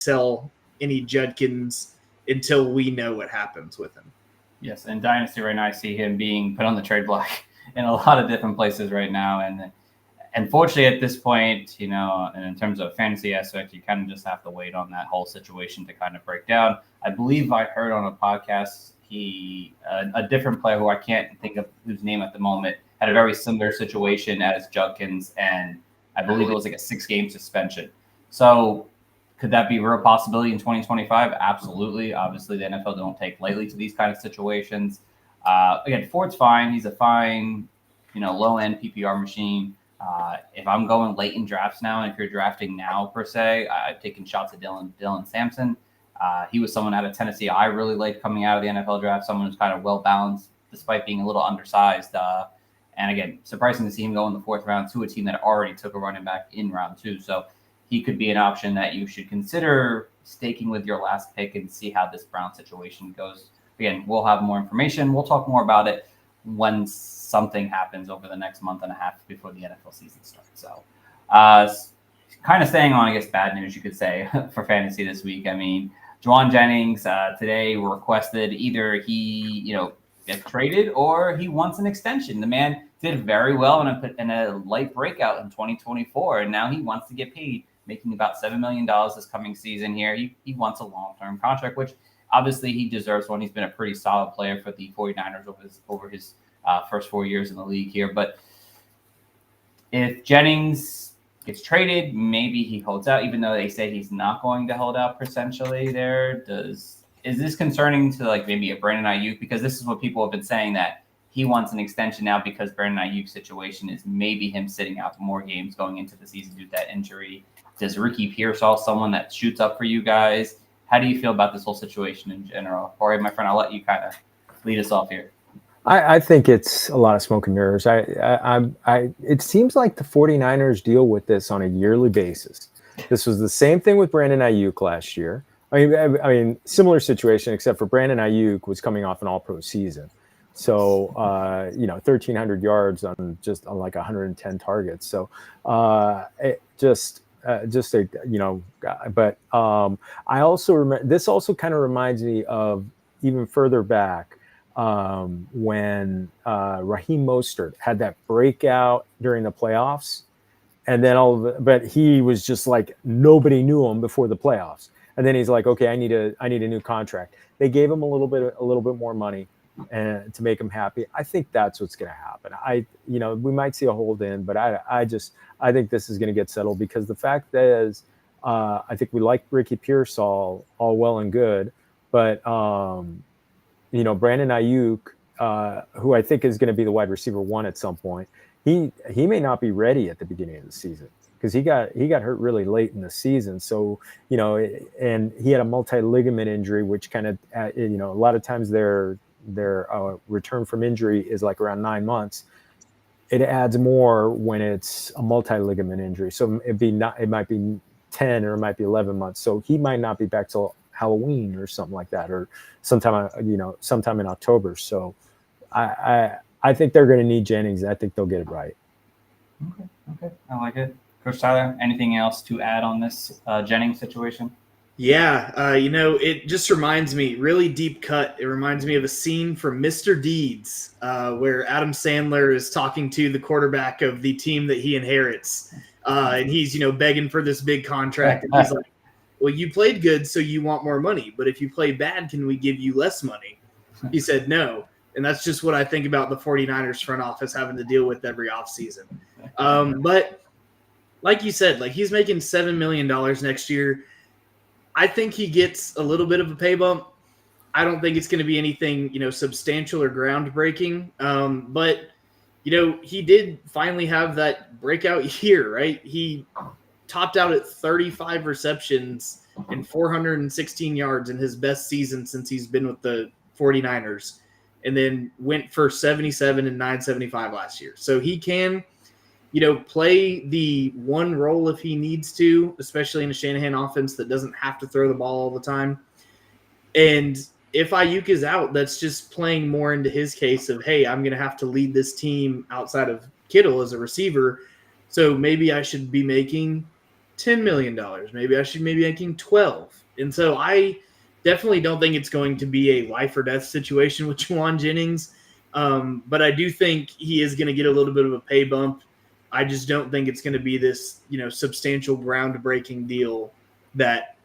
sell any Judkins until we know what happens with him. Yes, in Dynasty right now, I see him being put on the trade block in a lot of different places right now. And unfortunately, at this point, and in terms of fantasy aspect, you kind of just have to wait on that whole situation to kind of break down. I believe I heard on a podcast, a different player who I can't think of whose name at the moment had a very similar situation as Judkins, and I believe it was like a 6-game suspension. So could that be a real possibility in 2025? Absolutely. Obviously, the NFL don't take lightly to these kind of situations. Again, Ford's fine. He's a fine, low-end PPR machine. If I'm going late in drafts now, and if you're drafting now per se, I've taken shots at Dylan Sampson. He was someone out of Tennessee I really liked coming out of the NFL draft, someone who's kind of well-balanced despite being a little undersized. And again, surprising to see him go in the 4th round to a team that already took a running back in round 2. So he could be an option that you should consider staking with your last pick and see how this Brown situation goes. Again, we'll have more information. We'll talk more about it when something happens over the next month and a half before the NFL season starts. So kind of staying on, I guess, bad news, you could say, for fantasy this week. I mean, Juwan Jennings today requested either he, get traded or he wants an extension. The man did very well in a light breakout in 2024, and now he wants to get paid, making about $7 million this coming season here. He wants a long-term contract, which obviously he deserves one. He's been a pretty solid player for the 49ers over his first 4 years in the league here. But if Jennings gets traded, maybe he holds out, even though they say he's not going to hold out potentially there. Is this concerning to like maybe a Brandon Ayuk? Because this is what people have been saying, that he wants an extension now because Brandon Ayuk's situation is maybe him sitting out more games going into the season due to that injury. Does Ricky Pearsall someone that shoots up for you guys? How do you feel about this whole situation in general? Jorge, my friend, I'll let you kind of lead us off here. I think it's a lot of smoke and mirrors. It seems like the 49ers deal with this on a yearly basis. This was the same thing with Brandon Ayuk last year. I mean, similar situation, except for Brandon Ayuk was coming off an all-pro season. So, 1,300 yards on like 110 targets. So, but I also remember, this also kind of reminds me of even further back when Raheem Mostert had that breakout during the playoffs, and then but he was just like, nobody knew him before the playoffs. And then he's like, okay, I need a new contract. They gave him a little bit more money and to make him happy. I think that's what's going to happen. We might see a hold in, but I think this is going to get settled, because the fact is, I think we like Ricky Pearsall all well and good, but Brandon Ayuk, who I think is going to be the wide receiver 1 at some point, he may not be ready at the beginning of the season, because he got hurt really late in the season. So, and he had a multi-ligament injury, which kind of, a lot of times their return from injury is like around 9 months. It adds more when it's a multi-ligament injury. So it might be 10 or it might be 11 months. So he might not be back till Halloween or something like that, or sometime in October. So I think they're going to need Jennings. I think they'll get it right. Okay. I like it. Coach Tyler, anything else to add on this Jennings situation? Yeah, it just reminds me, really deep cut. It reminds me of a scene from Mr. Deeds where Adam Sandler is talking to the quarterback of the team that he inherits. And he's, begging for this big contract. And he's like, well, you played good, so you want more money. But if you play bad, can we give you less money? He said no. And that's just what I think about the 49ers front office having to deal with every offseason. But like you said, like, he's making $7 million next year. I think he gets a little bit of a pay bump. I don't think it's going to be anything, substantial or groundbreaking. But, he did finally have that breakout year, right? He topped out at 35 receptions and 416 yards in his best season since he's been with the 49ers, and then went for 77 and 975 last year. So he can, play the one role if he needs to, especially in a Shanahan offense that doesn't have to throw the ball all the time. And if Ayuk is out, that's just playing more into his case of, hey, I'm going to have to lead this team outside of Kittle as a receiver. So maybe I should be making $10 million. Maybe I should be making 12. And so I definitely don't think it's going to be a life or death situation with Juwan Jennings. But I do think he is going to get a little bit of a pay bump. I just don't think it's going to be this, substantial groundbreaking deal that,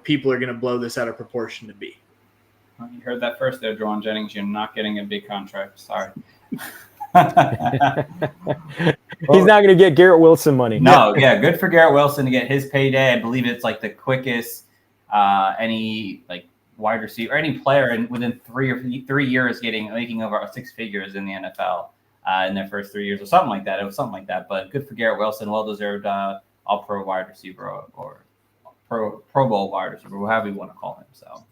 people are going to blow this out of proportion to be. Well, you heard that first there, Juwan Jennings. You're not getting a big contract. Sorry. He's not going to get Garrett Wilson money. No, yeah, good for Garrett Wilson to get his payday. I believe it's like the quickest any like wide receiver or any player within 3 years making over 6 figures in the NFL in their first 3 years or something like that. It was something like that. But good for Garrett Wilson, well deserved All-Pro wide receiver or Pro Bowl wide receiver, however you want to call him. So.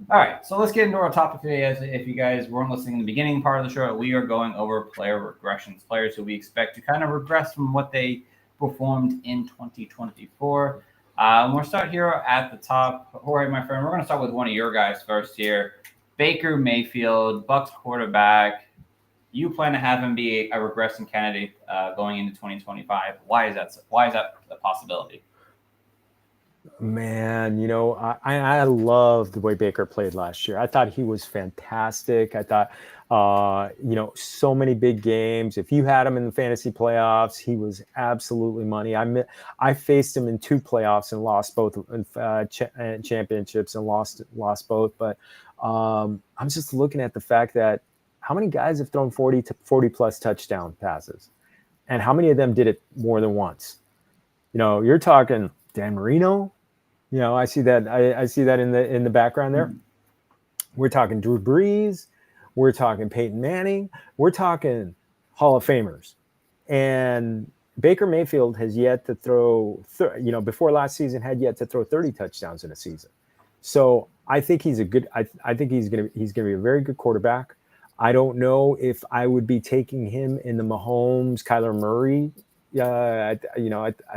All right, so let's get into our topic today. As if you guys weren't listening in the beginning part of the show, we are going over player regressions, players who we expect to kind of regress from what they performed in 2024. We'll start here at the top. Jorge, my friend, we're going to start with one of your guys first here. Baker Mayfield, Bucs quarterback. You plan to have him be a regressing candidate going into 2025. Why is that a possibility? Man, I love the way Baker played last year. I thought he was fantastic. I thought, so many big games. If you had him in the fantasy playoffs, he was absolutely money. I faced him in 2 playoffs and lost both championships and lost both. But I'm just looking at the fact that how many guys have thrown 40 plus touchdown passes, and how many of them did it more than once? You're talking Dan Marino. I see that. I see that in the background there. We're talking Drew Brees. We're talking Peyton Manning. We're talking Hall of Famers. And Baker Mayfield has yet to throw. Before last season, had yet to throw 30 touchdowns in a season. So I think he's a good. I think he's gonna be a very good quarterback. I don't know if I would be taking him in the Mahomes, Kyler Murray. I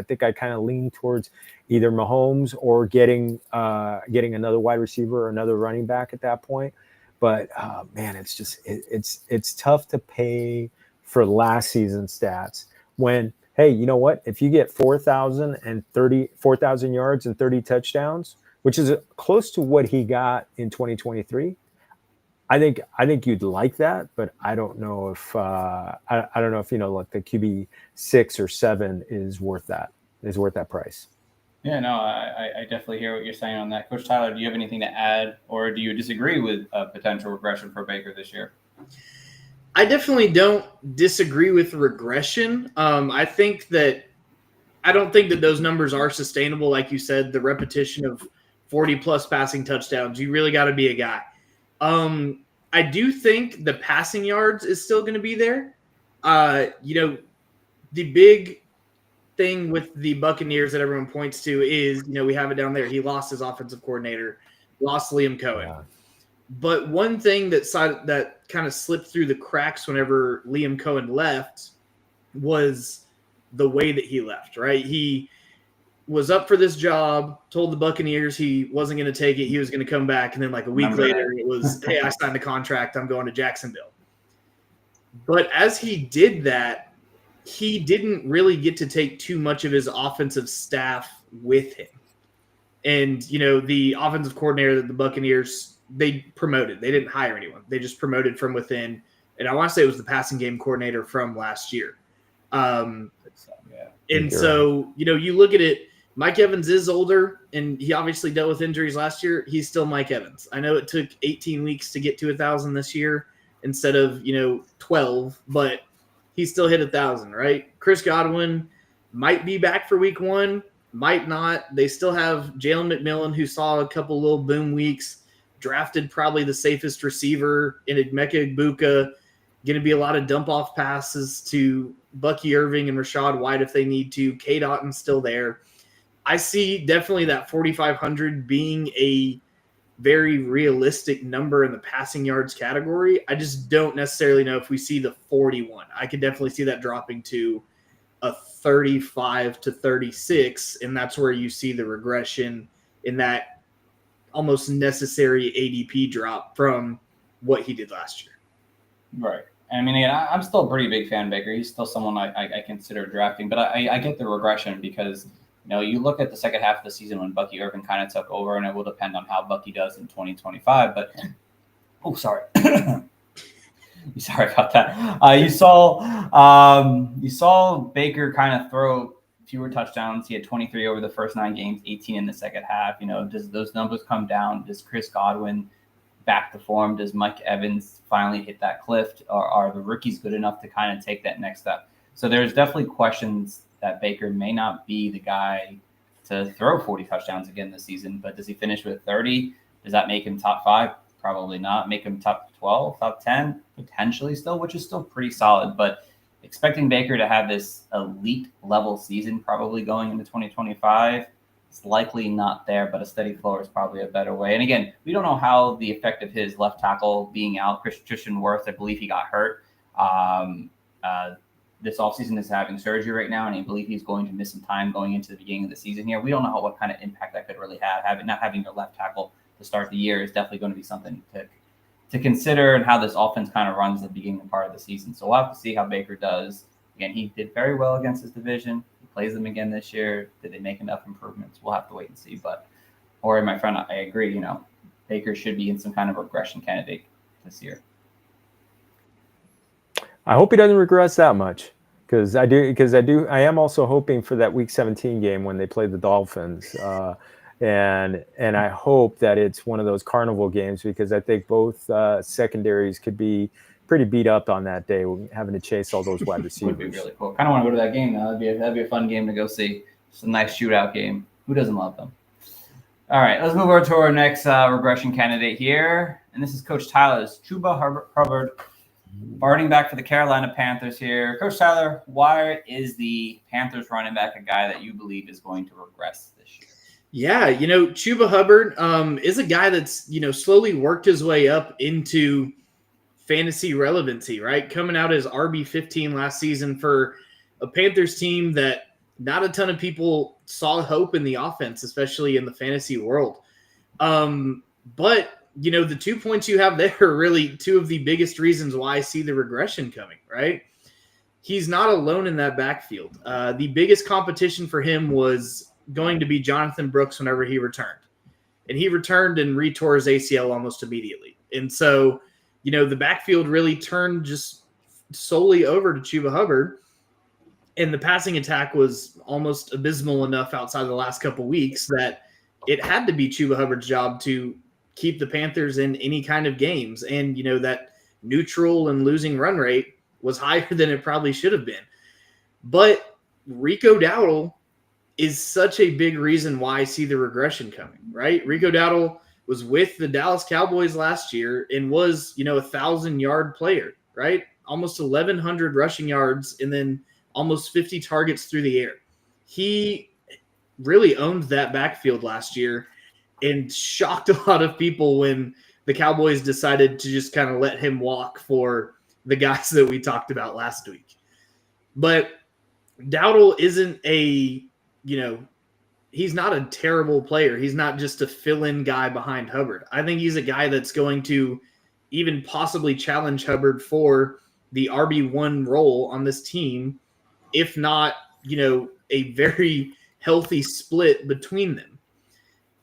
think I kind of lean towards either Mahomes or getting another wide receiver or another running back at that point. But man, it's just it's tough to pay for last season's stats when, hey, you know what? If you get 4,000 yards and 30 touchdowns, which is close to what he got in 2023. I think you'd like that, but I don't know if I don't know if like the QB 6 or 7 is worth that price. Yeah, no, I definitely hear what you're saying on that. Coach Tyler, do you have anything to add, or do you disagree with a potential regression for Baker this year? I definitely don't disagree with regression. I don't think that those numbers are sustainable. Like you said, the repetition of 40 plus passing touchdowns, you really got to be a guy. I do think the passing yards is still going to be there. The big thing with the Buccaneers that everyone points to is, we have it down there. He lost his offensive coordinator, lost Liam Cohen. Yeah. But one thing that kind of slipped through the cracks whenever Liam Cohen left was the way that he left, right? He was up for this job, told the Buccaneers he wasn't going to take it. He was going to come back. And then like a week later, it was, hey, I signed a contract. I'm going to Jacksonville. But as he did that, he didn't really get to take too much of his offensive staff with him. And, the offensive coordinator that the Buccaneers, they promoted. They didn't hire anyone. They just promoted from within. And I want to say it was the passing game coordinator from last year. And so, you look at it, Mike Evans is older, and he obviously dealt with injuries last year. He's still Mike Evans. I know it took 18 weeks to get to 1,000 this year instead of, 12, but he still hit 1,000, right? Chris Godwin might be back for week 1, might not. They still have Jalen McMillan, who saw a couple little boom weeks, drafted probably the safest receiver in Emeka Egbuka. Going to be a lot of dump-off passes to Bucky Irving and Rachaad White if they need to. Cade Otton's still there. I see definitely that 4,500 being a very realistic number in the passing yards category. I just don't necessarily know if we see the 41. I could definitely see that dropping to a 35 to 36, and that's where you see the regression in that almost necessary ADP drop from what he did last year. Right. I mean, again, I'm still a pretty big fan of Baker. He's still someone I consider drafting, but I get the regression because You look at the second half of the season when Bucky Irvin kind of took over, and it will depend on how Bucky does in 2025. But sorry. Sorry about that. You saw Baker kind of throw fewer touchdowns. He had 23 over the first 9 games, 18 in the second half. Does those numbers come down? Does Chris Godwin back to form? Does Mike Evans finally hit that cliff? Or are the rookies good enough to kind of take that next step? So there's definitely questions that Baker may not be the guy to throw 40 touchdowns again this season. But does he finish with 30? Does that make him top 5? Probably not. Make him top 12, top 10, potentially still, which is still pretty solid. But expecting Baker to have this elite level season probably going into 2025, it's likely not there, but a steady floor is probably a better way. And again, we don't know how the effect of his left tackle being out, Christian Wirth, I believe he got hurt. This offseason is having surgery right now, and I believe he's going to miss some time going into the beginning of the season here. We don't know what kind of impact that could really have. Not having your left tackle to start the year is definitely going to be something to consider, and how this offense kind of runs the beginning part of the season. So we'll have to see how Baker does. Again, he did very well against his division. He plays them again this year. Did they make enough improvements? We'll have to wait and see. But Jorge, my friend, I agree. Baker should be in some kind of regression candidate this year. I hope he doesn't regress that much, because I am also hoping for that Week 17 game when they play the Dolphins. And I hope that it's one of those carnival games, because I think both secondaries could be pretty beat up on that day, having to chase all those wide receivers. Would be really cool. Kind of want to go to that game now. That'd be a fun game to go see. It's a nice shootout game. Who doesn't love them? All right, let's move over to our next regression candidate here, and this is Coach Tyler's Chuba Hubbard, running back for the Carolina Panthers here. Coach Tyler, why is the Panthers running back a guy that you believe is going to regress this year? Yeah, Chuba Hubbard is a guy that's, slowly worked his way up into fantasy relevancy, right? Coming out as RB15 last season for a Panthers team that not a ton of people saw hope in the offense, especially in the fantasy world. But, the 2 points you have there are really two of the biggest reasons why I see the regression coming, right? He's not alone in that backfield. The biggest competition for him was going to be Jonathan Brooks whenever he returned. And he returned and retore his ACL almost immediately. And so, the backfield really turned just solely over to Chuba Hubbard. And the passing attack was almost abysmal enough outside of the last couple weeks that it had to be Chuba Hubbard's job to keep the Panthers in any kind of games. And, that neutral and losing run rate was higher than it probably should have been. But Rico Dowdle is such a big reason why I see the regression coming, right? Rico Dowdle was with the Dallas Cowboys last year and was, a 1,000-yard player, right? Almost 1,100 rushing yards and then almost 50 targets through the air. He really owned that backfield last year and shocked a lot of people when the Cowboys decided to just kind of let him walk for the guys that we talked about last week. But Dowdle isn't he's not a terrible player. He's not just a fill-in guy behind Hubbard. I think he's a guy that's going to even possibly challenge Hubbard for the RB1 role on this team, if not, a very healthy split between them.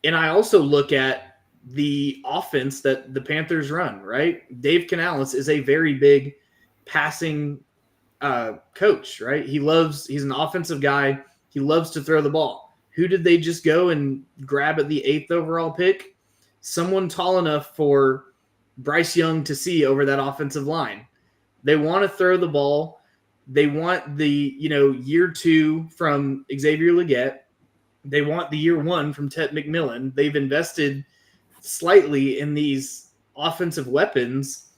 And I also look at the offense that the Panthers run, right? Dave Canales is a very big passing coach, right? He's an offensive guy. He loves to throw the ball. Who did they just go and grab at the 8th overall pick? Someone tall enough for Bryce Young to see over that offensive line. They want to throw the ball. They want the, year 2 from Xavier Legette. They want the year 1 from Ted McMillan. They've invested slightly in these offensive weapons.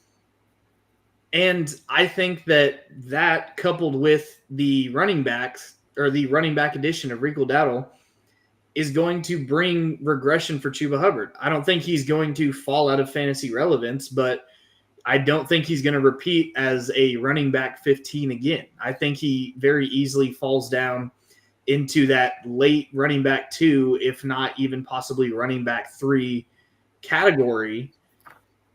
And I think that coupled with the running backs, or the running back edition of Rico Dowdle, is going to bring regression for Chuba Hubbard. I don't think he's going to fall out of fantasy relevance, but I don't think he's going to repeat as a running back 15 again. I think he very easily falls down into that late running back 2, if not even possibly running back 3 category,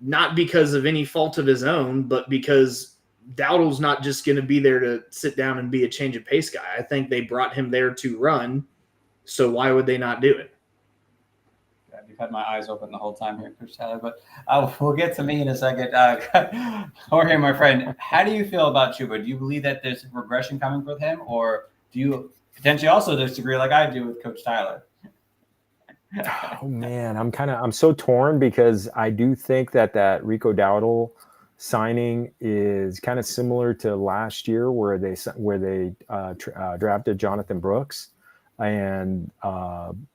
not because of any fault of his own, but because Dowdle's not just going to be there to sit down and be a change of pace guy. I think they brought him there to run, So why would they not do it? You've had my eyes open the whole time here, Coach Tyler, but we'll get to me in a second. Jorge, my friend, how do you feel about Chuba? Do you believe that there's regression coming with him, or do you potentially also disagree like I do with Coach Tyler? Oh man, I'm so torn because I do think that Rico Dowdle signing is kind of similar to last year where they drafted Jonathan Brooks and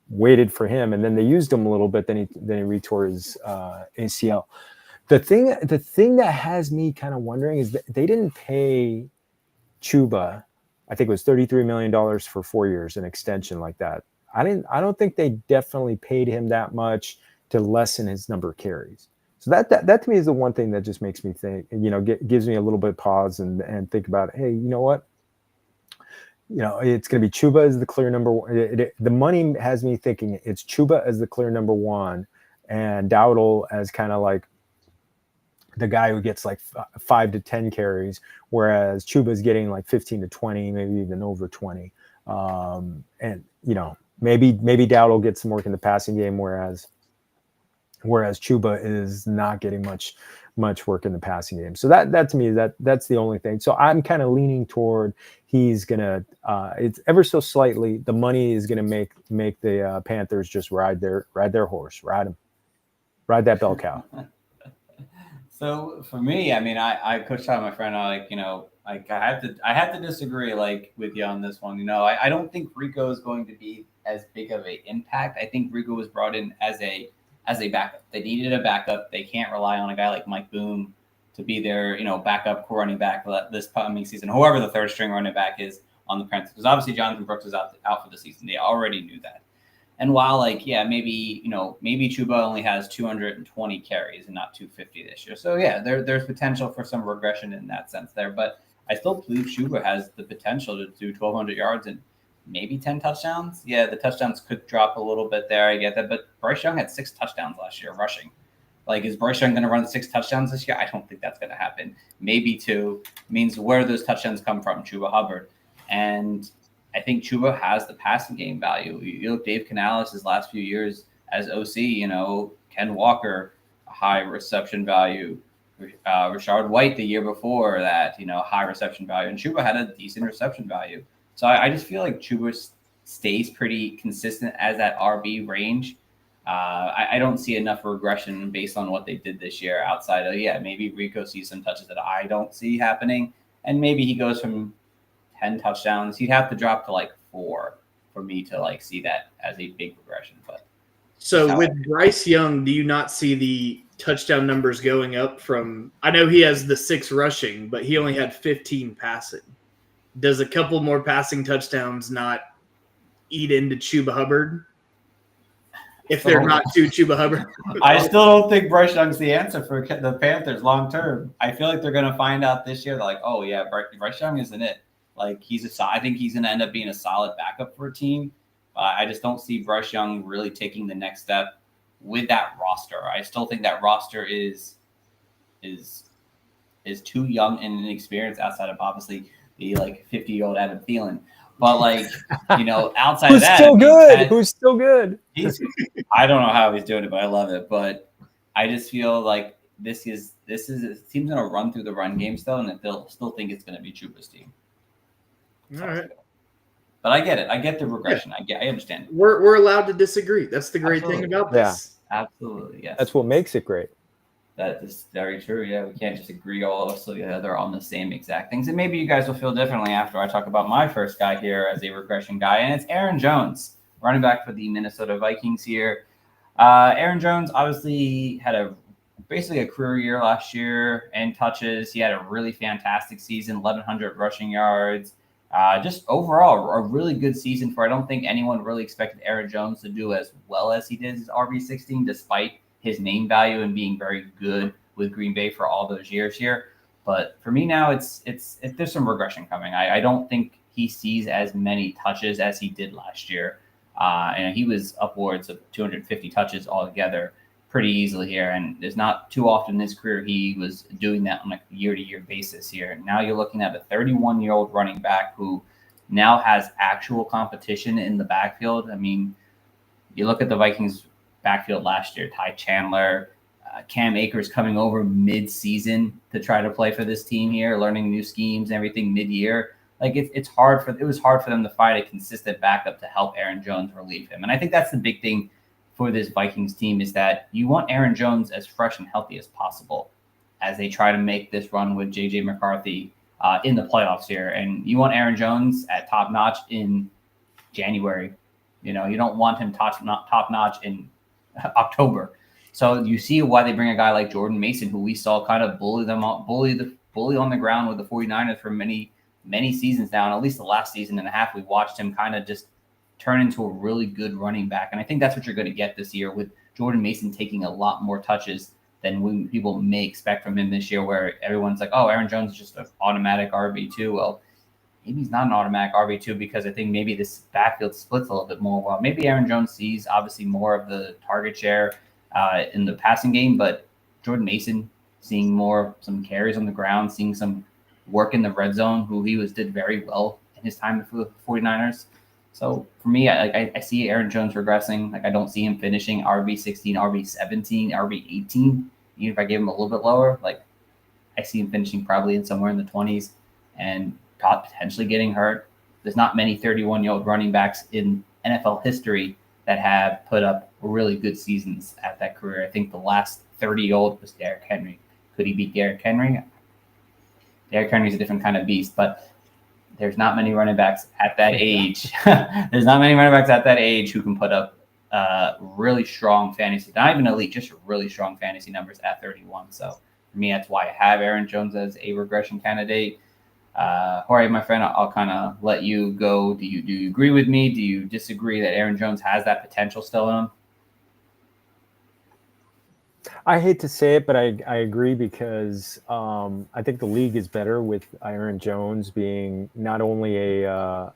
waited for him, and then they used him a little bit. Then he retore his ACL. The thing that has me kind of wondering is that they didn't pay Chuba. I think it was $33 million for 4 years, an extension like that. I don't think they definitely paid him that much to lessen his number of carries. So that to me is the one thing that just makes me think, gives me a little bit of pause and think about, hey, you know what? It's going to be Chuba as the clear number one. The money has me thinking it's Chuba as the clear number one and Dowdle as kind of like the guy who gets like 5 to 10 carries, whereas Chuba's getting like 15 to 20, maybe even over 20. Maybe Dowdle gets some work in the passing game, whereas Chuba is not getting much work in the passing game. So that to me, that's the only thing. So I'm kind of leaning toward he's gonna it's ever so slightly, the money is gonna make the Panthers just ride their horse, ride that bell cow. So for me, I mean, I Coach Tyler, my friend, I have to disagree with you on this one. I don't think Rico is going to be as big of an impact. I think Rico was brought in as a backup. They needed a backup. They can't rely on a guy like Mike Boone to be their backup running back this coming season. Whoever the third string running back is on the Panthers, because obviously Jonathan Brooks is out for the season. They already knew that. And while maybe Chuba only has 220 carries and not 250 this year. So yeah, there's potential for some regression in that sense there. But I still believe Chuba has the potential to do 1,200 yards and maybe 10 touchdowns. Yeah, the touchdowns could drop a little bit there. I get that. But Bryce Young had 6 touchdowns last year rushing. Is Bryce Young going to run 6 touchdowns this year? I don't think that's going to happen. Maybe 2. Means where do those touchdowns come from? Chuba Hubbard. And I think Chuba has the passing game value. You look, Dave Canales, his last few years as OC, Ken Walker, a high reception value. Rashard White the year before that, high reception value. And Chuba had a decent reception value. So I just feel like Chuba stays pretty consistent as that RB range. I don't see enough regression based on what they did this year outside of, maybe Rico sees some touches that I don't see happening. And maybe he goes from 10 touchdowns. He'd have to drop to 4 for me to see that as a big regression. But so with Bryce Young, do you not see the touchdown numbers going up from, I know he has the 6 rushing, but he only had 15 passing. Does a couple more passing touchdowns not eat into Chuba Hubbard? If they're not to Chuba Hubbard? I still don't think Bryce Young's the answer for the Panthers long term. I feel like they're going to find out this year. They're oh yeah, Bryce Young isn't it. I think he's going to end up being a solid backup for a team. I just don't see Bryce Young really taking the next step with that roster. I still think that roster is too young and inexperienced outside of obviously the 50-year-old Adam Thielen. But outside of that, who's still good? I don't know how he's doing it, but I love it. But I just feel like this is a team's going to run through the run game still, and they'll still think it's going to be Chuba's team. All right. But I get it. I get the regression. I understand. We're allowed to disagree. That's the great thing about this. Yeah. Absolutely, yes. That's what makes it great. That is very true. Yeah, we can't just agree all together on the same exact things. And maybe you guys will feel differently after I talk about my first guy here as a regression guy, and it's Aaron Jones, running back for the Minnesota Vikings here. Aaron Jones obviously had basically a career year last year in touches. He had a really fantastic season, 1,100 rushing yards. Just overall, a really good season for I don't think anyone really expected Aaron Jones to do as well as he did as RB16, despite his name value and being very good with Green Bay for all those years here. But for me now, there's some regression coming. I don't think he sees as many touches as he did last year. And he was upwards of 250 touches altogether pretty easily here. And there's not too often in his career he was doing that on a year-to-year basis here. Now you're looking at a 31-year-old running back who now has actual competition in the backfield. I mean, you look at the Vikings backfield last year, Ty Chandler, Cam Akers coming over mid-season to try to play for this team here, learning new schemes and everything mid-year. Like it was hard for them to find a consistent backup to help Aaron Jones relieve him. And I think that's the big thing for this Vikings team is that you want Aaron Jones as fresh and healthy as possible as they try to make this run with JJ McCarthy in the playoffs here. And you want Aaron Jones at top notch in January. You don't want him top notch in October. So you see why they bring a guy like Jordan Mason, who we saw kind of bully on the ground with the 49ers for many, many seasons now. And at least the last season and a half, we watched him kind of just turn into a really good running back. And I think that's what you're going to get this year with Jordan Mason taking a lot more touches than people may expect from him this year, where everyone's like, oh, Aaron Jones is just an automatic RB2. Well, maybe he's not an automatic RB2 because I think maybe this backfield splits a little bit more. Well, maybe Aaron Jones sees obviously more of the target share in the passing game, but Jordan Mason seeing some carries on the ground, seeing some work in the red zone, did very well in his time with the 49ers. So for me, I see Aaron Jones regressing. Like I don't see him finishing RB16, RB17, RB18. Even if I gave him a little bit lower, like I see him finishing probably in somewhere in the 20s and potentially getting hurt. There's not many 31-year-old running backs in NFL history that have put up really good seasons at that career. I think the last 30-year-old was Derrick Henry. Could he beat Derrick Henry? Derrick Henry's a different kind of beast, but there's not many running backs at that age. There's not many running backs at that age who can put up really strong fantasy, not even elite, just really strong fantasy numbers at 31. So for me, that's why I have Aaron Jones as a regression candidate. Jorge, my friend, I'll kind of let you go. Do you agree with me? Do you disagree that Aaron Jones has that potential still in him? I hate to say it, but I agree because I think the league is better with Aaron Jones being not only a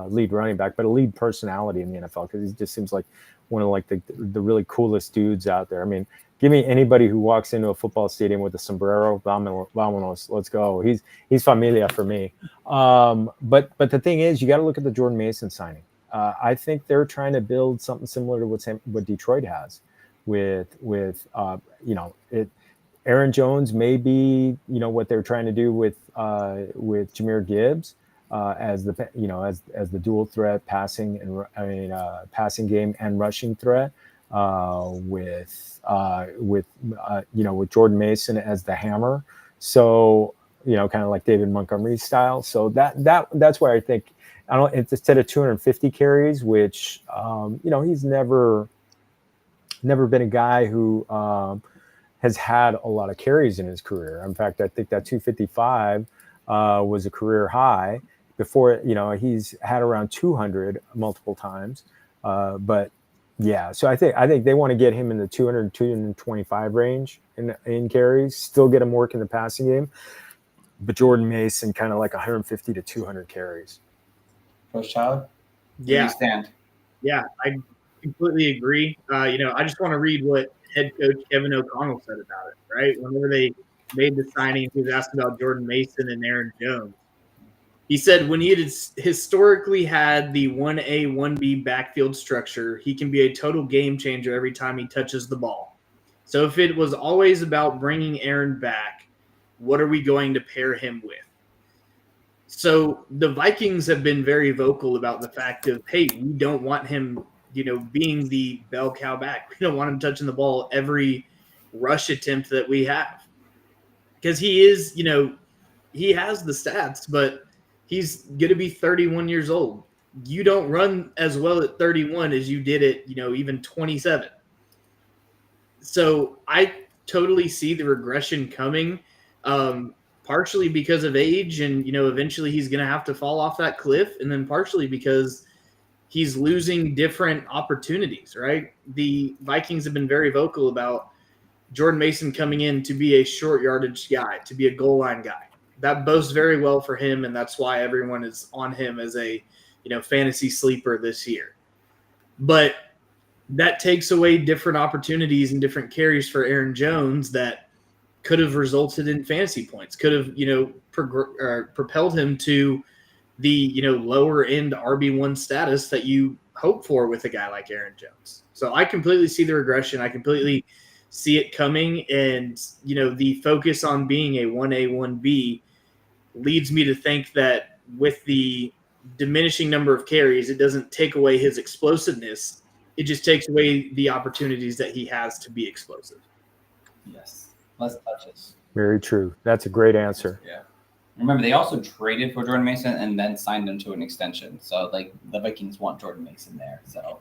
lead running back, but a lead personality in the NFL, because he just seems like one of like the really coolest dudes out there. I mean, give me anybody who walks into a football stadium with a sombrero, vámonos, let's go. He's familia for me. But the thing is, you got to look at the Jordan Mason signing. I think they're trying to build something similar to what Detroit has with Aaron Jones may be, what they're trying to do with Jahmyr Gibbs as the dual threat passing game and rushing threat with Jordan Mason as the hammer. So, kind of like David Montgomery style. So that's why I think it's instead of 250 carries, which he's never been a guy who has had a lot of carries in his career. In fact, I think that 255 was a career high. Before, he's had around 200 multiple times. But yeah, so I think they want to get him in the 200, 225 range in carries, still get him work in the passing game. But Jordan Mason kind of like 150 to 200 carries. Coach Tyler? Yeah. Where do you stand? Yeah, I completely agree. I just want to read what head coach Kevin O'Connell said about it, right? Whenever they made the signing, he was asked about Jordan Mason and Aaron Jones. He said when he had historically had the 1A, 1B backfield structure, he can be a total game changer every time he touches the ball. So if it was always about bringing Aaron back, what are we going to pair him with? So the Vikings have been very vocal about the fact of, hey, we don't want him, being the bell cow back. We don't want him touching the ball every rush attempt that we have. Because he is, he has the stats, but he's going to be 31 years old. You don't run as well at 31 as you did at, even 27. So I totally see the regression coming, partially because of age and, eventually he's going to have to fall off that cliff, and then partially because he's losing different opportunities, right? The Vikings have been very vocal about Jordan Mason coming in to be a short yardage guy, to be a goal line guy. That bodes very well for him, and that's why everyone is on him as a, fantasy sleeper this year. But that takes away different opportunities and different carries for Aaron Jones that could have resulted in fantasy points, could have, propelled him to the lower end RB1 status that you hope for with a guy like Aaron Jones. So I completely see the regression. I completely see it coming, and the focus on being a 1A 1B leads me to think that with the diminishing number of carries, it doesn't take away his explosiveness. It just takes away the opportunities that he has to be explosive. Yes, less touches. Very true. That's a great answer. Yeah. Remember, they also traded for Jordan Mason and then signed him to an extension. So, like, the Vikings want Jordan Mason there. So,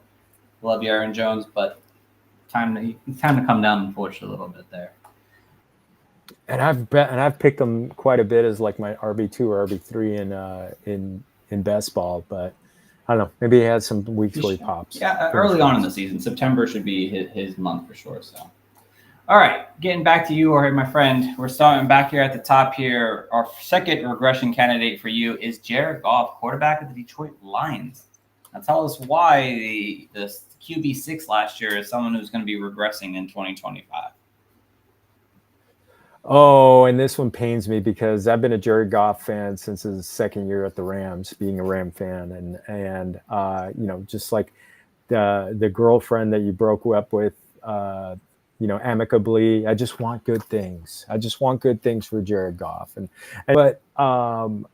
love you, Aaron Jones, but time to come down, unfortunately, a little bit there. And I've picked him quite a bit as like my RB2 or RB3 in best ball, but I don't know. Maybe he has some weeks where he pops. Yeah, early on in the season, September should be his month for sure. So. All right, getting back to you, Jorge, my friend. We're starting back here at the top here. Our second regression candidate for you is Jared Goff, quarterback of the Detroit Lions. Now tell us why the QB6 last year is someone who's going to be regressing in 2025. Oh, and this one pains me because I've been a Jared Goff fan since his second year at the Rams, being a Ram fan, and just like the girlfriend that you broke up with, amicably. I just want good things. I just want good things for Jared Goff. But obviously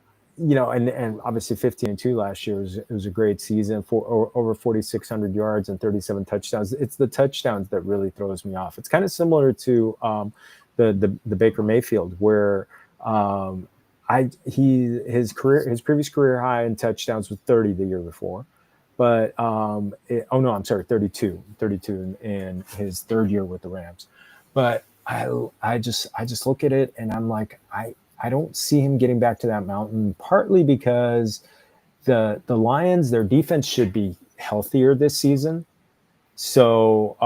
15-2 last year was a great season for over 4,600 yards and 37 touchdowns. It's the touchdowns that really throws me off. It's kind of similar to the Baker Mayfield, where his previous career high in touchdowns was 30 the year before. But 32 in his third year with the Rams. But I just look at it and I'm like, I don't see him getting back to that mountain, partly because the Lions, their defense should be healthier this season. So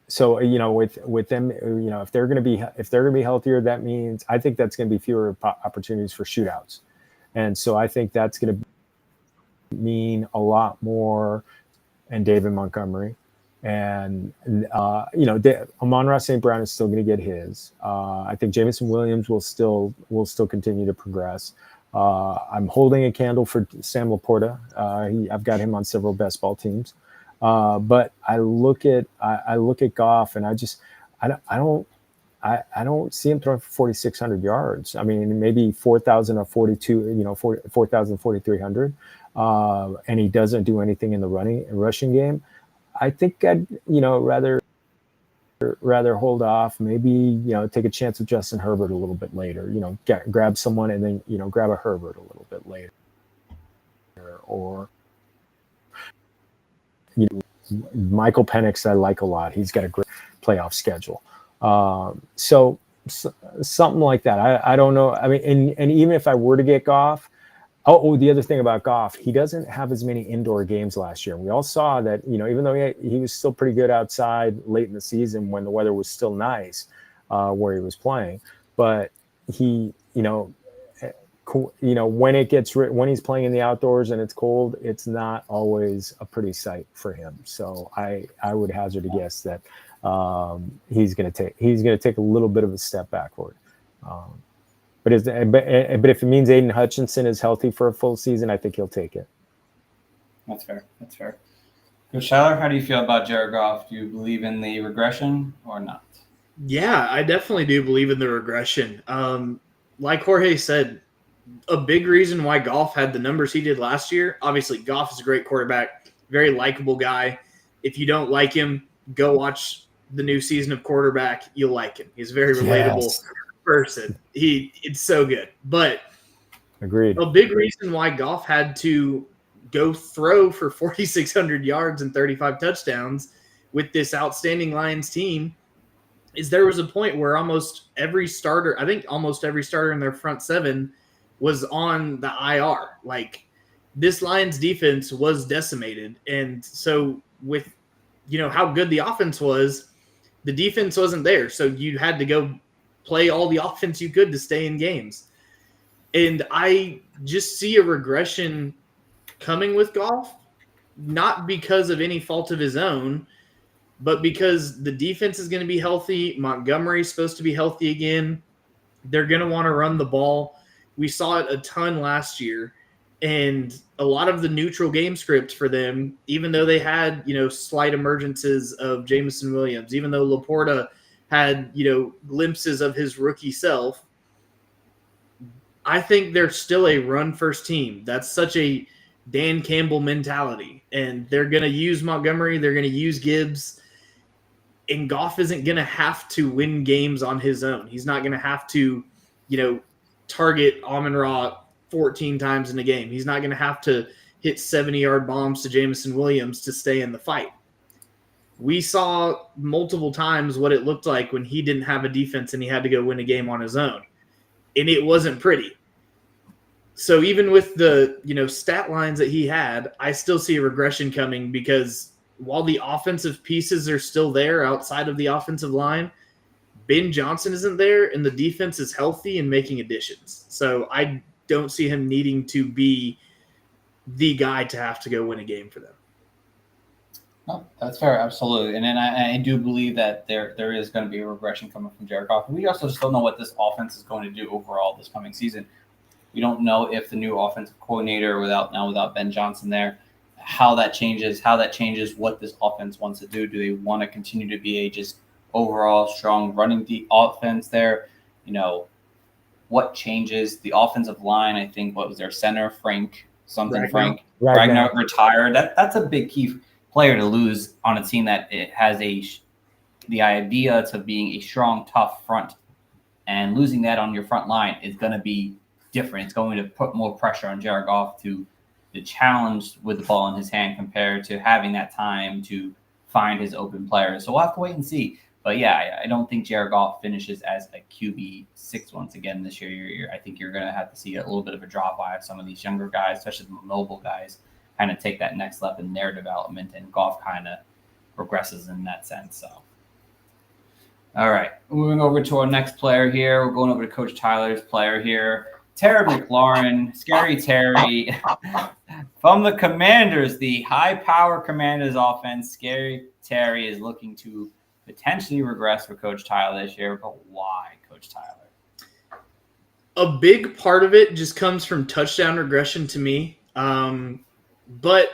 with them, if they're going to be healthier, that means I think that's going to be fewer opportunities for shootouts. And so I think that's going to mean a lot more, and David Montgomery, and Amon-Ra St. Brown is still going to get his. I think Jameson Williams will still continue to progress. I'm holding a candle for Sam Laporta. I've got him on several best ball teams, but I look at Goff, and I don't see him throwing for 4,600 yards. I mean, maybe 4,000 or 42, 4,000, 4,300. And he doesn't do anything in the rushing game. I think I'd rather hold off. Maybe take a chance with Justin Herbert a little bit later. Grab someone and then grab a Herbert a little bit later, or Michael Penix I like a lot. He's got a great playoff schedule. So something like that. I don't know. I mean, and even if I were to get Goff. Oh, the other thing about Goff, he doesn't have as many indoor games last year. We all saw that, even though he was still pretty good outside late in the season when the weather was still nice, where he was playing, but he, when he's playing in the outdoors and it's cold, it's not always a pretty sight for him. So I would hazard a guess that he's going to take a little bit of a step backward. But if it means Aiden Hutchinson is healthy for a full season, I think he'll take it. That's fair. Coach Tyler, how do you feel about Jared Goff? Do you believe in the regression or not? Yeah, I definitely do believe in the regression. Like Jorge said, a big reason why Goff had the numbers he did last year, obviously Goff is a great quarterback, very likable guy. If you don't like him, go watch the new season of Quarterback. You'll like him. He's very relatable person. It's so good. But agreed. A big reason why Goff had to go throw for 4,600 yards and 35 touchdowns with this outstanding Lions team is there was a point where almost every starter in their front seven was on the IR. Like, this Lions defense was decimated. And so with, how good the offense was, the defense wasn't there. So you had to go play all the offense you could to stay in games. And I just see a regression coming with Goff, not because of any fault of his own, but because the defense is going to be healthy. Montgomery's supposed to be healthy again. They're going to want to run the ball. We saw it a ton last year And a lot of the neutral game script for them, even though they had, slight emergences of Jameson Williams, even though Laporta had, glimpses of his rookie self, I think they're still a run-first team. That's such a Dan Campbell mentality. And they're going to use Montgomery. They're going to use Gibbs. And Goff isn't going to have to win games on his own. He's not going to have to, target Amon-Ra 14 times in a game. He's not going to have to hit 70-yard bombs to Jameson Williams to stay in the fight. We saw multiple times what it looked like when he didn't have a defense and he had to go win a game on his own. And it wasn't pretty. So even with the, stat lines that he had, I still see a regression coming because while the offensive pieces are still there outside of the offensive line, Ben Johnson isn't there and the defense is healthy and making additions. So I don't see him needing to be the guy to have to go win a game for them. No, that's fair, absolutely. And then I do believe that there is going to be a regression coming from Jared Goff. We also just don't know what this offense is going to do overall this coming season. We don't know if the new offensive coordinator without Ben Johnson there, how that changes what this offense wants to do. Do they want to continue to be a just overall strong running offense there? What changes? The offensive line, I think, what was their center, Frank Ragnar retired. That's a big key player to lose on a team that it has the idea to being a strong, tough front, and losing that on your front line is going to be different. It's going to put more pressure on Jared Goff to challenge with the ball in his hand compared to having that time to find his open players. So we'll have to wait and see. But yeah, I don't think Jared Goff finishes as a QB6 once again this year. I think you're going to have to see a little bit of a drop by some of these younger guys, especially the mobile guys, kind of take that next step in their development, and Goff kind of progresses in that sense. So, all right, moving over to our next player here. We're going over to Coach Tyler's player here, Terry McLaurin, Scary Terry from the Commanders, the high-power Commanders offense. Scary Terry is looking to potentially regress for Coach Tyler this year, but why, Coach Tyler? A big part of it just comes from touchdown regression to me. But,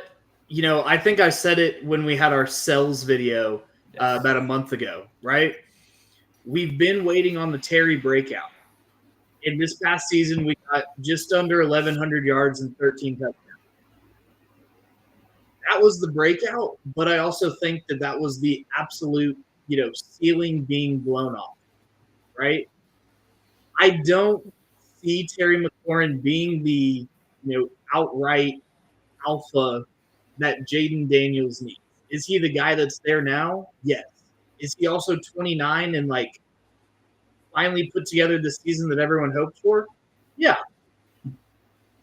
I think I said it when we had our cells video about a month ago, right? We've been waiting on the Terry breakout. In this past season, we got just under 1,100 yards and 13 touchdowns. That was the breakout, but I also think that was the absolute, ceiling being blown off, right? I don't see Terry McLaurin being the, outright alpha that Jaden Daniels needs. Is he the guy that's there now? Yes. Is he also 29 and finally put together the season that everyone hoped for? Yeah.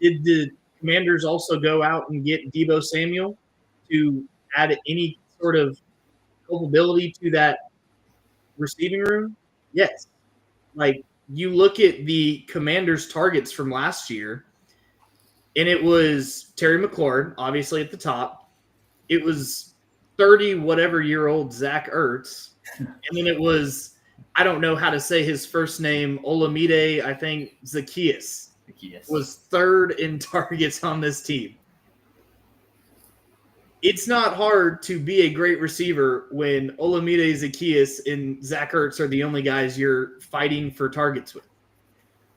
Did the Commanders also go out and get Deebo Samuel to add any sort of culpability to that receiving room? Yes. You look at the Commanders' targets from last year, and it was Terry McLaurin, obviously at the top. It was 30-whatever-year-old Zach Ertz. And then it was, I don't know how to say his first name, Olamide, I think Zacchaeus was third in targets on this team. It's not hard to be a great receiver when Olamide Zacchaeus and Zach Ertz are the only guys you're fighting for targets with,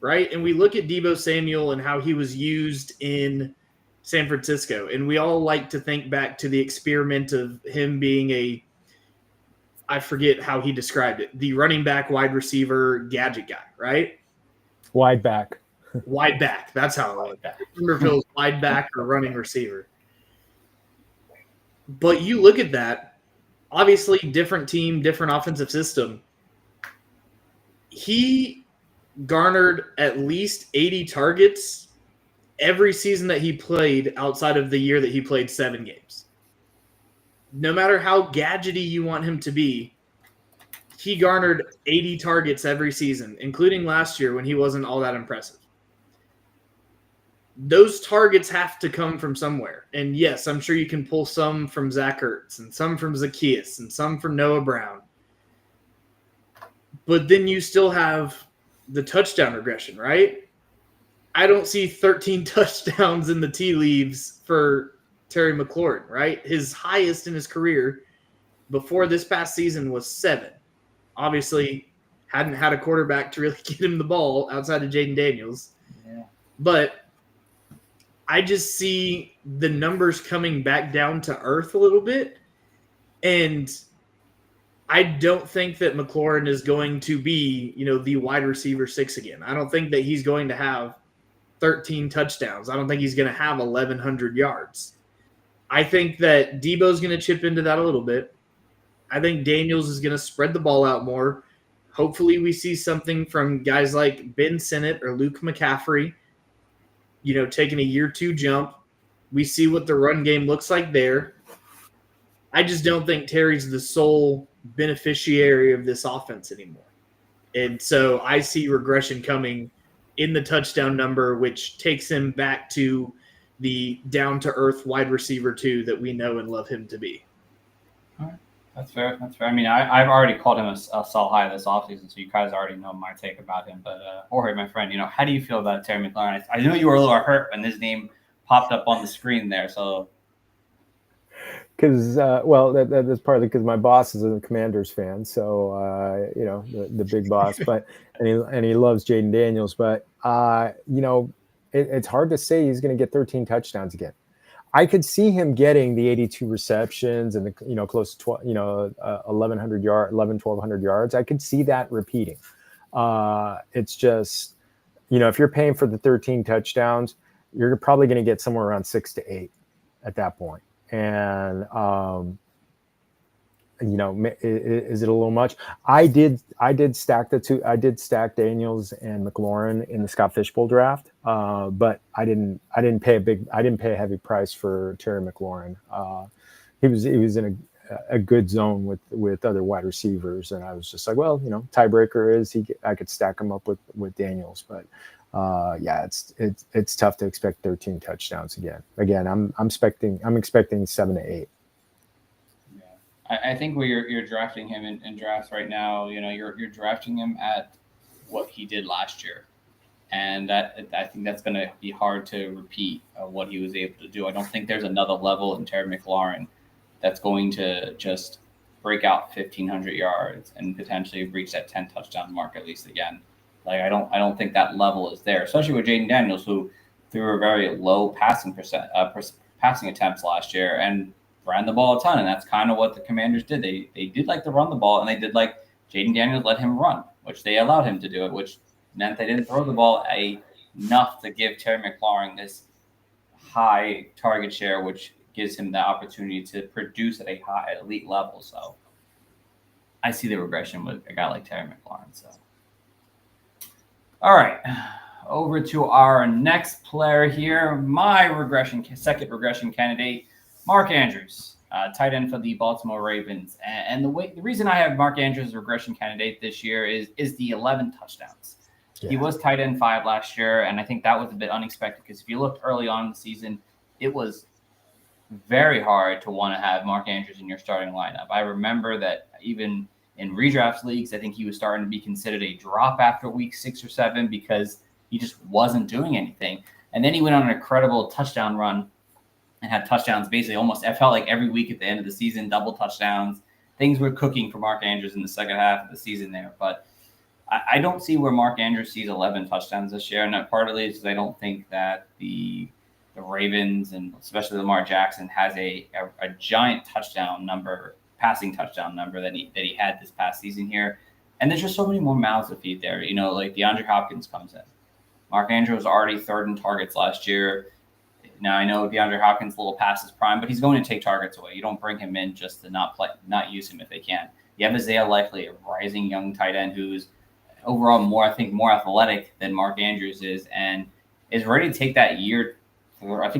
right? And we look at Deebo Samuel and how he was used in San Francisco, and we all like to think back to the experiment of him being I forget how he described it, the running back, wide receiver, gadget guy, right? Wide back. Wide back. That's how I like that. Remember if it was wide back or running receiver. But you look at that, obviously different team, different offensive system. He garnered at least 80 targets every season that he played outside of the year that he played 7 games. No matter how gadgety you want him to be, he garnered 80 targets every season, including last year when he wasn't all that impressive. Those targets have to come from somewhere. And yes, I'm sure you can pull some from Zach Ertz and some from Zacchaeus and some from Noah Brown. But then you still have the touchdown regression, right? I don't see 13 touchdowns in the tea leaves for Terry McLaurin, right? His highest in his career before this past season was 7. Obviously, hadn't had a quarterback to really get him the ball outside of Jaden Daniels. Yeah. But I just see the numbers coming back down to earth a little bit. And I don't think that McLaurin is going to be, the wide receiver 6 again. I don't think that he's going to have 13 touchdowns. I don't think he's going to have 1,100 yards. I think that Debo's going to chip into that a little bit. I think Daniels is going to spread the ball out more. Hopefully we see something from guys like Ben Sinnott or Luke McCaffrey, taking a year 2 jump. We see what the run game looks like there. I just don't think Terry's the sole beneficiary of this offense anymore. And so I see regression coming in the touchdown number, which takes him back to the down-to-earth wide receiver 2 that we know and love him to be. All right. That's fair. I mean, I've already called him a sell high this offseason, so you guys already know my take about him. But Jorge, my friend, how do you feel about Terry McLaurin? I know you were a little hurt when his name popped up on the screen there. So, because that's partly because my boss is a Commanders fan, so the big boss, but and he loves Jaden Daniels, but it's hard to say he's going to get 13 touchdowns again. I could see him getting the 82 receptions and the close to 1,100 yards. I could see that repeating. It's just if you're paying for the 13 touchdowns, you're probably going to get somewhere around 6 to 8 at that point. And is it a little much? I did stack the two. I did stack Daniels and McLaurin in the Scott Fishbowl draft, but I didn't pay a heavy price for Terry McLaurin. He was in a good zone with other wide receivers, and I was just like, well, tiebreaker is I could stack him up with Daniels, but it's tough to expect 13 touchdowns again. Again, I'm expecting 7 to 8. I think where you're drafting him in drafts right now, you're drafting him at what he did last year, and that I think that's going to be hard to repeat what he was able to do. I don't think there's another level in Terry McLaurin that's going to just break out 1,500 yards and potentially reach that 10 touchdown mark at least again. Like I don't think that level is there, especially with Jaden Daniels, who threw a very low passing attempts last year and ran the ball a ton, and that's kind of what the Commanders did. They did like to run the ball, and they did like Jaden Daniels let him run, which they allowed him to do it, which meant they didn't throw the ball enough to give Terry McLaurin this high target share, which gives him the opportunity to produce at a high elite level. So I see the regression with a guy like Terry McLaurin. So, all right, over to our next player here, my second regression candidate, Mark Andrews, tight end for the Baltimore Ravens. And the reason I have Mark Andrews as a regression candidate this year is the 11 touchdowns. Yeah. He was tight end 5 last year, and I think that was a bit unexpected because if you looked early on in the season, it was very hard to want to have Mark Andrews in your starting lineup. I remember that even in redraft leagues, I think he was starting to be considered a drop after week 6 or 7 because he just wasn't doing anything. And then he went on an incredible touchdown run and had touchdowns basically almost, I felt like every week at the end of the season, double touchdowns. Things were cooking for Mark Andrews in the second half of the season there. But I don't see where Mark Andrews sees 11 touchdowns this year. And partly is because I don't think that the Ravens and especially Lamar Jackson has a giant passing touchdown number that he had this past season here. And there's just so many more mouths to feed there. Like DeAndre Hopkins comes in. Mark Andrews was already 3rd in targets last year. Now, I know DeAndre Hopkins a little past his prime, but he's going to take targets away. You don't bring him in just to not use him if they can. You have Isaiah Likely, a rising young tight end who's overall more athletic than Mark Andrews is and is ready to take that year 4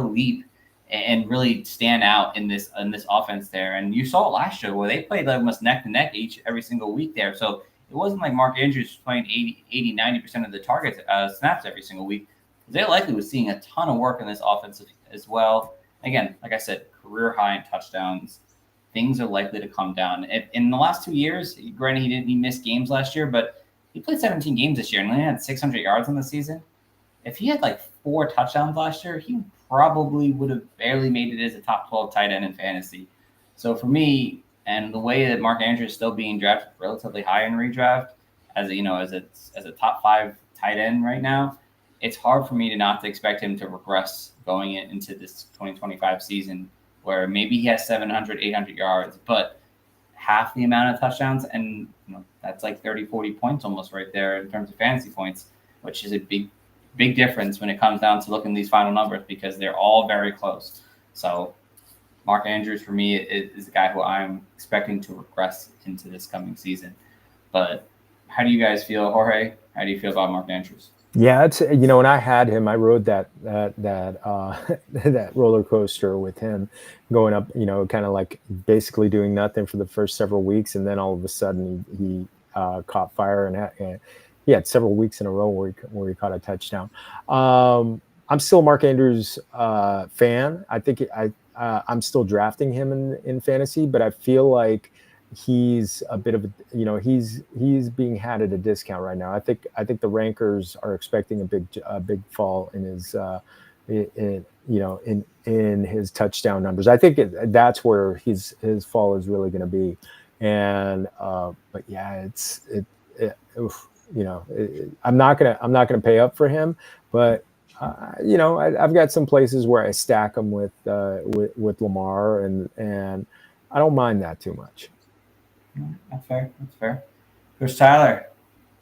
leap and really stand out in this offense there. And you saw it last year where they played almost neck to neck every single week there. So it wasn't like Mark Andrews playing 80, 90% of the targets snaps every single week. Isaiah Likely was seeing a ton of work in this offense as well. Again, like I said, career high in touchdowns. Things are likely to come down. In the last 2 years, granted he missed games last year, but he played 17 games this year and only had 600 yards on the season. If he had like 4 touchdowns last year, he probably would have barely made it as a top 12 tight end in fantasy. So for me, and the way that Mark Andrews is still being drafted relatively high in redraft, as a top 5 tight end right now, it's hard for me to not to expect him to regress going into this 2025 season, where maybe he has 700, 800 yards, but half the amount of touchdowns, and that's like 30, 40 points almost right there in terms of fantasy points, which is a big difference when it comes down to looking at these final numbers, because they're all very close. So Mark Andrews for me is the guy who I'm expecting to regress into this coming season. But how do you guys feel, Jorge? How do you feel about Mark Andrews? Yeah, it's when I had him, I rode that that roller coaster with him, going up, kind of like basically doing nothing for the first several weeks, and then all of a sudden he caught fire, and he had several weeks in a row where he caught a touchdown. I'm still a Mark Andrews fan. I think I'm still drafting him in fantasy, but I feel like he's a bit of he's being had at a discount right now. I think the rankers are expecting a big fall in his in his touchdown numbers. I think that's where his fall is really going to be. And but yeah, I'm not gonna pay up for him, but I've got some places where I stack him with Lamar, and I don't mind that too much. That's fair. Coach Tyler,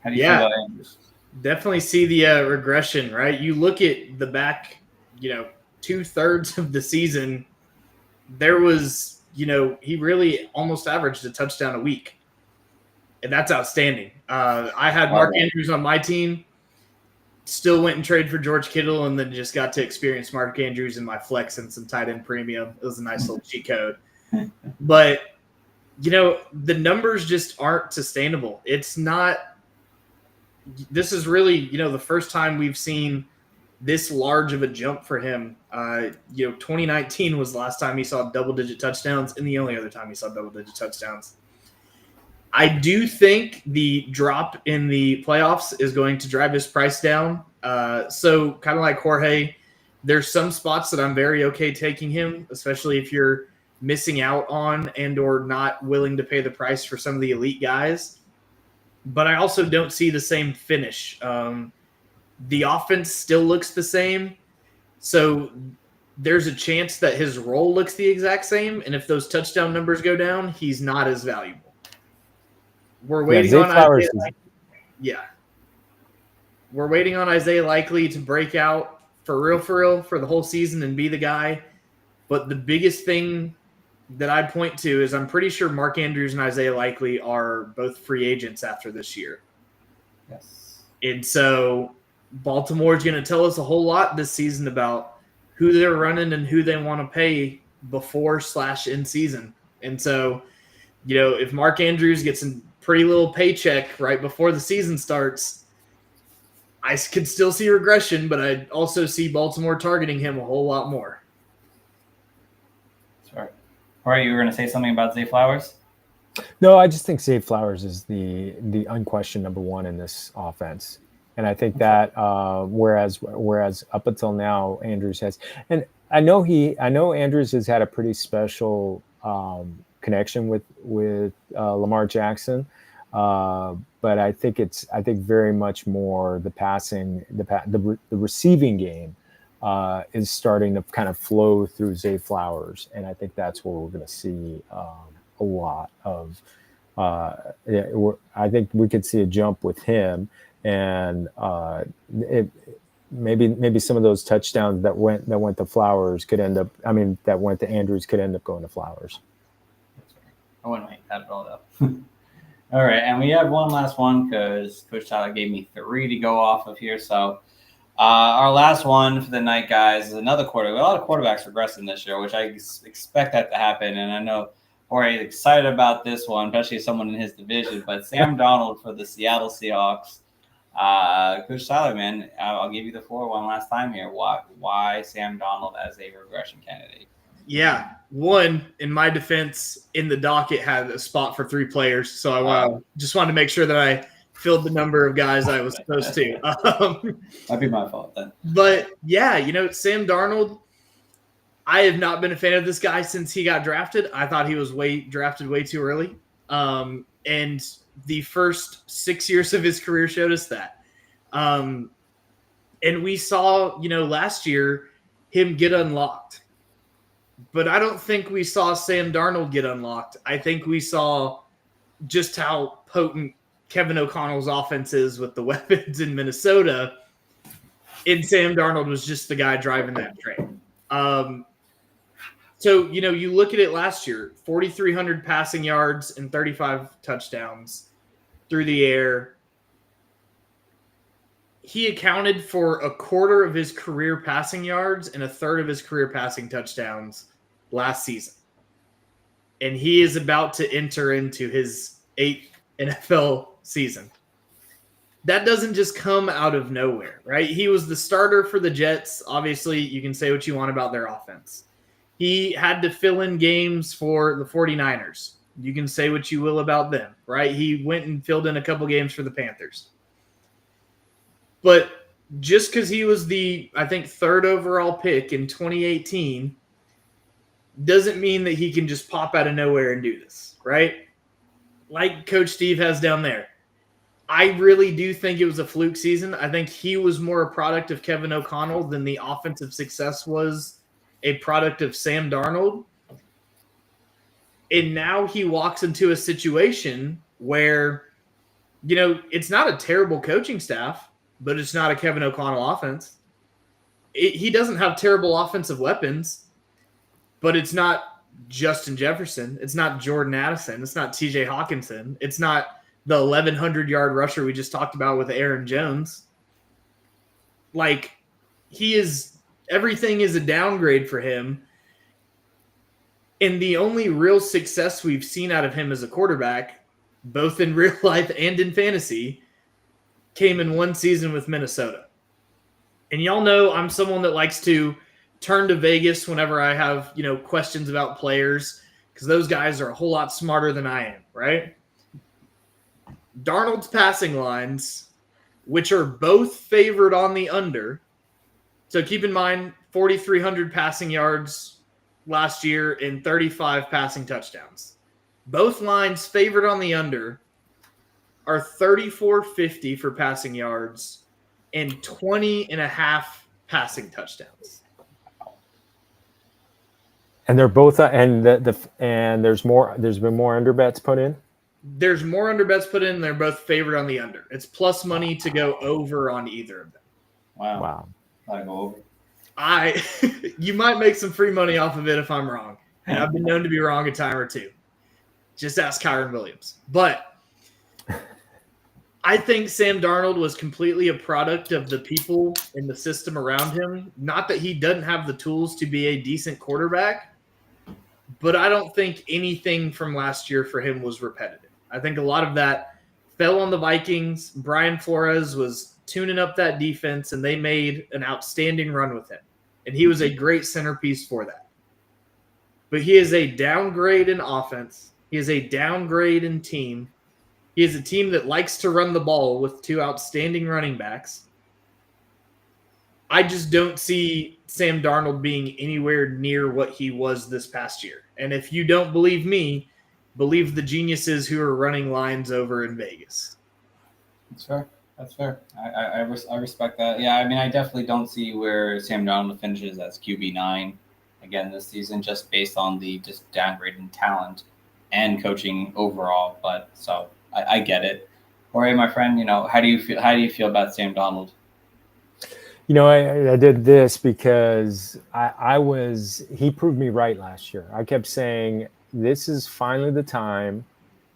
how do you feel about Andrews? Definitely see the regression, right? You look at the back, 2/3 of the season, there was, he really almost averaged a touchdown a week. And that's outstanding. I had Mark Andrews on my team, still went and traded for George Kittle, and then just got to experience Mark Andrews in my flex and some tight end premium. It was a nice little cheat code. But the numbers just aren't sustainable. It's not – this is really, the first time we've seen this large of a jump for him. 2019 was the last time he saw double-digit touchdowns, and the only other time he saw double-digit touchdowns. I do think the drop in the playoffs is going to drive his price down. So kind of like Jorge, there's some spots that I'm very okay taking him, especially if you're – missing out on and or not willing to pay the price for some of the elite guys. But I also don't see the same finish. The offense still looks the same. So there's a chance that his role looks the exact same. And if those touchdown numbers go down, he's not as valuable. We're waiting on Isaiah. We're waiting on Isaiah Likely to break out for real for the whole season and be the guy. But the biggest thing that I'd point to is I'm pretty sure Mark Andrews and Isaiah Likely are both free agents after this year. Yes. And so Baltimore's going to tell us a whole lot this season about who they're running and who they want to pay before/in season. And so, if Mark Andrews gets a pretty little paycheck right before the season starts, I could still see regression, but I also see Baltimore targeting him a whole lot more. Jorge, you were going to say something about Zay Flowers? No, I just think Zay Flowers is the unquestioned number one in this offense, and I think that whereas up until now Andrews has, and I know Andrews has had a pretty special connection with Lamar Jackson, but I think very much more the passing, the receiving game. Is starting to kind of flow through Zay Flowers, and I think that's where we're going to see a lot of. I think we could see a jump with him, and maybe some of those touchdowns that went to Flowers could end up. I mean, that went to Andrews could end up going to Flowers. I wouldn't make that all up. All right, and we have one last one because Coach Tyler gave me 3 to go off of here, so. Our last one for the night, guys, is another quarterback. A lot of quarterbacks regressing this year, which I expect that to happen. And I know Jorge is excited about this one, especially as someone in his division. But Sam Darnold for the Seattle Seahawks. Coach Tyler, man, I'll give you the floor one last time here. Why Sam Darnold as a regression candidate? Yeah. One, in my defense, in the docket had a spot for 3 players. So I just wanted to make sure that I filled the number of guys I was supposed to. That'd be my fault then. But yeah, Sam Darnold, I have not been a fan of this guy since he got drafted. I thought he was drafted way too early. And the first 6 years of his career showed us that. And we saw, last year him get unlocked. But I don't think we saw Sam Darnold get unlocked. I think we saw just how potent Kevin O'Connell's offense is with the weapons in Minnesota. And Sam Darnold was just the guy driving that train. So, you look at it last year, 4,300 passing yards and 35 touchdowns through the air. He accounted for a quarter of his career passing yards and a third of his career passing touchdowns last season. And he is about to enter into his 8th NFL season. That doesn't just come out of nowhere, right? He was the starter for the Jets. Obviously, you can say what you want about their offense. He had to fill in games for the 49ers. You can say what you will about them, right? He went and filled in a couple games for the Panthers. But just because he was the, I think, 3rd overall pick in 2018 doesn't mean that he can just pop out of nowhere and do this, right? Like Coach Steve has down there. I really do think it was a fluke season. I think he was more a product of Kevin O'Connell than the offensive success was a product of Sam Darnold. And now he walks into a situation where, it's not a terrible coaching staff, but it's not a Kevin O'Connell offense. He doesn't have terrible offensive weapons, but it's not Justin Jefferson. It's not Jordan Addison. It's not TJ Hawkinson. It's not the 1,100-yard rusher we just talked about with Aaron Jones. Everything is a downgrade for him. And the only real success we've seen out of him as a quarterback, both in real life and in fantasy, came in one season with Minnesota. And y'all know I'm someone that likes to turn to Vegas whenever I have, questions about players, because those guys are a whole lot smarter than I am, right? Darnold's passing lines, which are both favored on the under. So keep in mind, 4,300 passing yards last year and 35 passing touchdowns. Both lines favored on the under are 34.50 for passing yards and 20.5 passing touchdowns. And they're both and there's been more under bets put in. There's more under bets put in. They're both favored on the under. It's plus money to go over on either of them. Wow. I go over. You might make some free money off of it if I'm wrong. And I've been known to be wrong a time or two. Just ask Kyron Williams. But I think Sam Darnold was completely a product of the people in the system around him. Not that he doesn't have the tools to be a decent quarterback, but I don't think anything from last year for him was repetitive. I think a lot of that fell on the Vikings. Brian Flores was tuning up that defense, and they made an outstanding run with him. And he was a great centerpiece for that. But he is a downgrade in offense. He is a downgrade in team. He is a team that likes to run the ball with 2 outstanding running backs. I just don't see Sam Darnold being anywhere near what he was this past year. And if you don't believe me, believe the geniuses who are running lines over in Vegas. That's fair. I respect that. Yeah, I definitely don't see where Sam Darnold finishes as QB9 again this season, just based on the just downgrade in talent and coaching overall. But so I get it. Jorge, my friend, how do you feel about Sam Darnold? I did this because he proved me right last year. I kept saying this is finally the time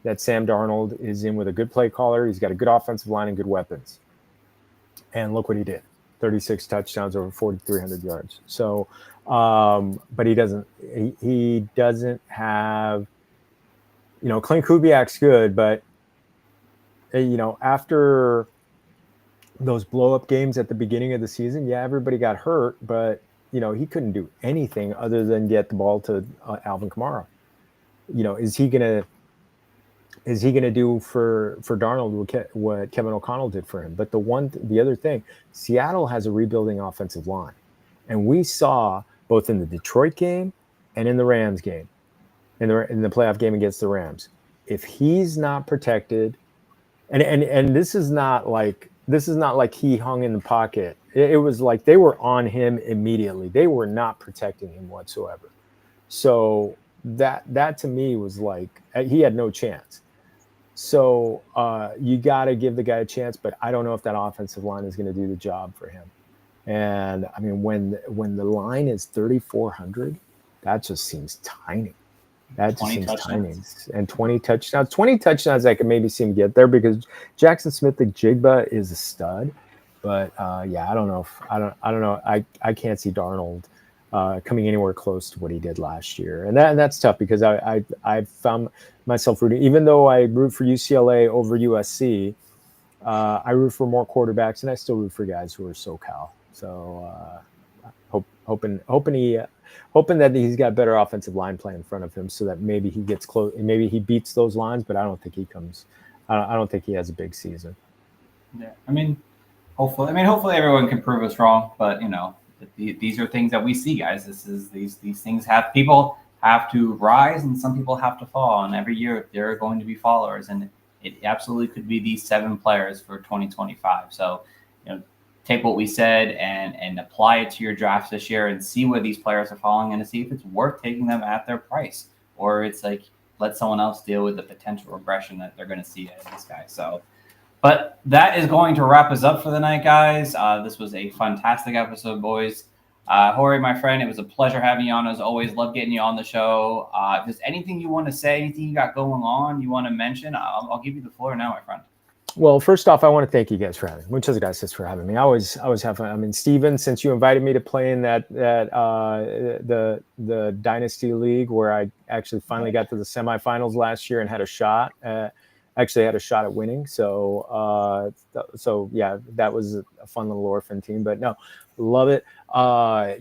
that Sam Darnold is in with a good play caller. He's got a good offensive line and good weapons. And look what he did. 36 touchdowns over 4,300 yards. So, but he doesn't have, Clint Kubiak's good, but, after those blow-up games at the beginning of the season, everybody got hurt, but, he couldn't do anything other than get the ball to Alvin Kamara. Is he going to is he going to do for Darnold what Kevin O'Connell did for him? But the other thing, Seattle has a rebuilding offensive line, and we saw both in the Detroit game and in the Rams game, in the playoff game against the Rams, if he's not protected, and this is not like he hung in the pocket. It was like they were on him immediately. They were not protecting him whatsoever. So that to me was like he had no chance. So you got to give the guy a chance, but I don't know if that offensive line is going to do the job for him. And I mean, when the line is 3,400, that just seems tiny. That just seems tiny. And 20 touchdowns. 20 touchdowns I could maybe see him get there because Jackson Smith-Njigba is a stud. But yeah, I don't know. I don't know. I can't see Darnold coming anywhere close to what he did last year, and that's tough because I found myself rooting, even though I root for UCLA over USC, I root for more quarterbacks, and I still root for guys who are SoCal. So hoping that he's got better offensive line play in front of him, so that maybe he gets close, maybe he beats those lines, but I don't think he comes. I don't think he has a big season. Yeah, I mean, hopefully everyone can prove us wrong, but you know. These are things that we see, guys. These things people have to rise, and some people have to fall. And every year there are going to be followers, and it absolutely could be these 7 players for 2025. So, you know, take what we said and apply it to your drafts this year, and see where these players are falling, and to see if it's worth taking them at their price, or it's like let someone else deal with the potential regression that they're going to see out of this guy. So. But that is going to wrap us up for the night, guys. This was a fantastic episode, boys. Jorge, my friend, it was a pleasure having you on. As always, love getting you on the show. If there's anything you want to say, anything you got going on, you want to mention, I'll give you the floor now, my friend. Well, first off, I want to thank you guys for having me. Muchas gracias for having me. I always have fun. I mean, Steven, since you invited me to play in the Dynasty League, where I actually finally got to the semifinals last year and had a shot. Actually had a shot at winning. So yeah, that was a fun little orphan team, but no, love it.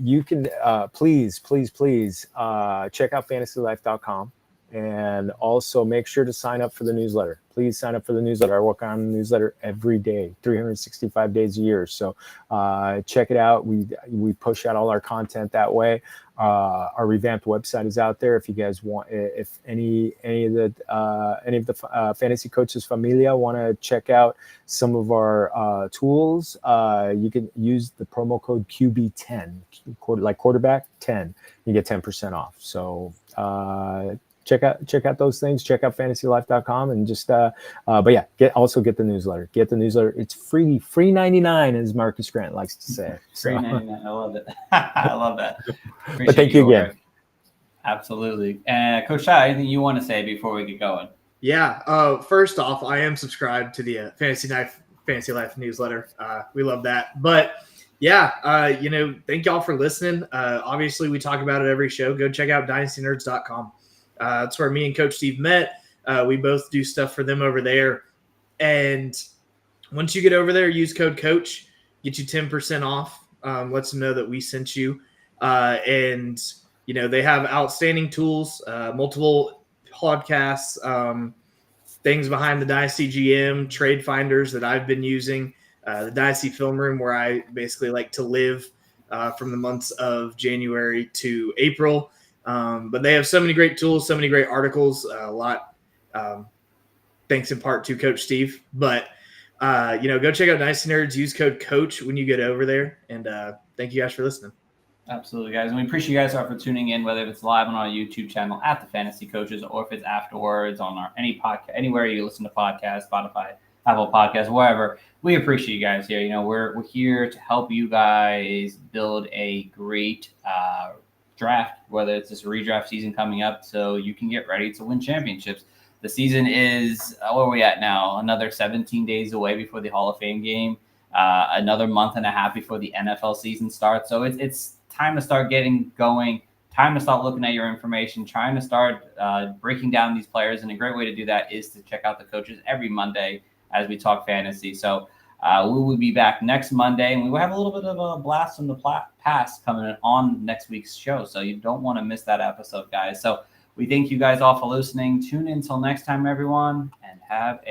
You can please check out fantasylife.com, and also make sure to sign up for the newsletter. Please sign up for the newsletter. I work on the newsletter every day, 365 days a year. So check it out. We push out all our content that way. Our revamped website is out there. If you guys want, if any of the Fantasy Coaches Familia want to check out some of our tools, you can use the promo code QB10, like quarterback 10. You get 10% off. So check out those things. Check out fantasylife.com, and just but yeah, get the newsletter. Get the newsletter. It's free 99, as Marcus Grant likes to say. So. Free 99. I love it. I love that. But thank you again. Absolutely. And Coach Shai, anything you want to say before we get going? Yeah. First off, I am subscribed to the Fantasy Life newsletter. We love that. But yeah, thank y'all for listening. Obviously, we talk about it every show. Go check out dynastynerds.com. That's where me and Coach Steve met. We both do stuff for them over there. And once you get over there, use code COACH, get you 10% off. Lets them know that we sent you. And, they have outstanding tools, multiple podcasts, things behind the Dynasty GM, trade finders that I've been using, the Dynasty Film Room, where I basically like to live from the months of January to April. But they have so many great tools, so many great articles, a lot. Thanks in part to Coach Steve. But, go check out Dynasty Nerds. Use code COACH when you get over there. And thank you guys for listening. Absolutely, guys. And we appreciate you guys for tuning in, whether it's live on our YouTube channel at The Fantasy Coaches, or if it's afterwards on any podcast, anywhere you listen to podcasts, Spotify, Apple Podcasts, wherever. We appreciate you guys here. We're here to help you guys build a great draft, whether it's this redraft season coming up, so you can get ready to win championships. The season is, where are we at now? Another 17 days away before the Hall of Fame game, another month and a half before the NFL season starts. So it's time to start getting going, time to start looking at your information, trying to start breaking down these players. And a great way to do that is to check out the coaches every Monday as we talk fantasy. So we will be back next Monday, and we will have a little bit of a blast from the past coming on next week's show. So you don't want to miss that episode, guys. So We thank you guys all for listening. Tune in until next time, everyone, and have a